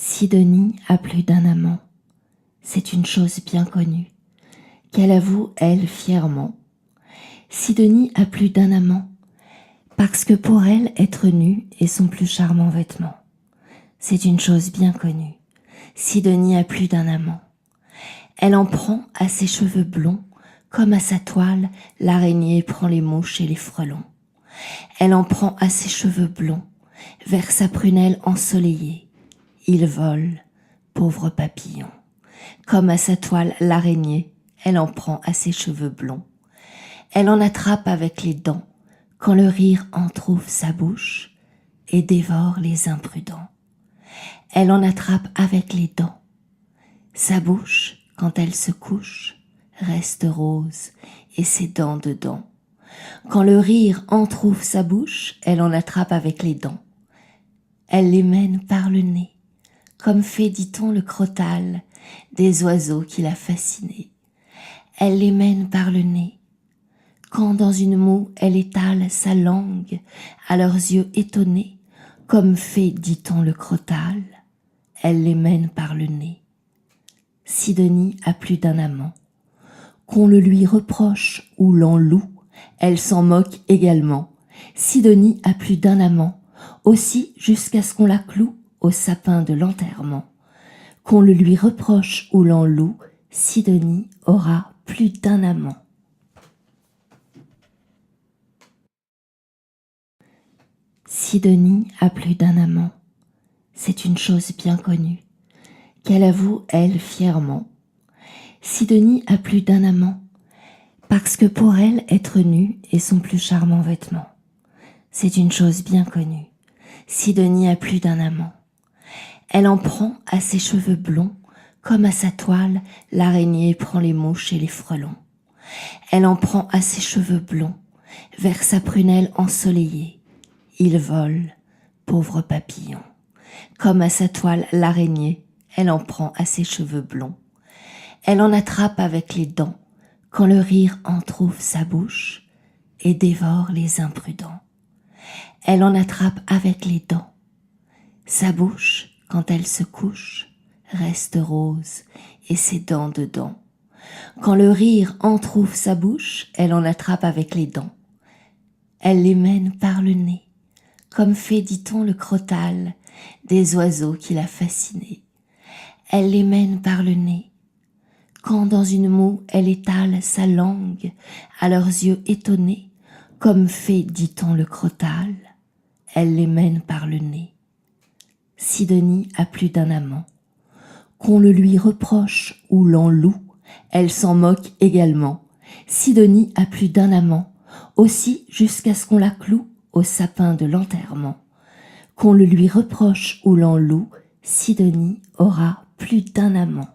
Sidonie a plus d'un amant, c'est une chose bien connue, qu'elle avoue, elle, fièrement. Sidonie a plus d'un amant, parce que pour elle, être nue est son plus charmant vêtement. C'est une chose bien connue, Sidonie a plus d'un amant. Elle en prend à ses cheveux blonds, comme à sa toile, l'araignée prend les mouches et les frelons. Elle en prend à ses cheveux blonds, vers sa prunelle ensoleillée. Il vole, pauvre papillon. Comme à sa toile l'araignée, elle en prend à ses cheveux blonds. Elle en attrape avec les dents, quand le rire entr'ouvre sa bouche, et dévore les imprudents. Elle en attrape avec les dents. Sa bouche, quand elle se couche, reste rose, et ses dents dedans. Quand le rire entr'ouvre sa bouche, elle en attrape avec les dents. Elle les mène par le nez, comme fait, dit-on, le crotale des oiseaux qui l'a fasciné. Elle les mène par le nez, quand dans une moue elle étale sa langue à leurs yeux étonnés, comme fait, dit-on, le crotale. Elle les mène par le nez. Sidonie a plus d'un amant. Qu'on le lui reproche ou l'en loue, elle s'en moque également. Sidonie a plus d'un amant, aussi jusqu'à ce qu'on la cloue au sapin de l'enterrement. Qu'on le lui reproche ou l'en loue, Sidonie aura plus d'un amant. Sidonie a plus d'un amant, c'est une chose bien connue, qu'elle avoue, elle, fièrement. Sidonie a plus d'un amant, parce que pour elle, être nue est son plus charmant vêtement. C'est une chose bien connue, Sidonie a plus d'un amant. Elle en prend à ses cheveux blonds, comme à sa toile, l'araignée prend les mouches et les frelons. Elle en prend à ses cheveux blonds, vers sa prunelle ensoleillée. Il vole, pauvre papillon. Comme à sa toile l'araignée, elle en prend à ses cheveux blonds. Elle en attrape avec les dents, quand le rire entr'ouvre sa bouche, et dévore les imprudents. Elle en attrape avec les dents. Sa bouche, quand elle se couche, reste rose, et ses dents dedans. Quand le rire entr'ouvre sa bouche, elle en attrape avec les dents. Elle les mène par le nez, comme fait, dit-on, le crotale des oiseaux qui l'a fasciné. Elle les mène par le nez, quand dans une moue elle étale sa langue à leurs yeux étonnés, comme fait, dit-on, le crotale. Elle les mène par le nez. Sidonie a plus d'un amant. Qu'on le lui reproche ou l'en loue, elle s'en moque également. Sidonie a plus d'un amant, aussi jusqu'à ce qu'on la cloue au sapin de l'enterrement. Qu'on le lui reproche ou l'en loue, Sidonie aura plus d'un amant.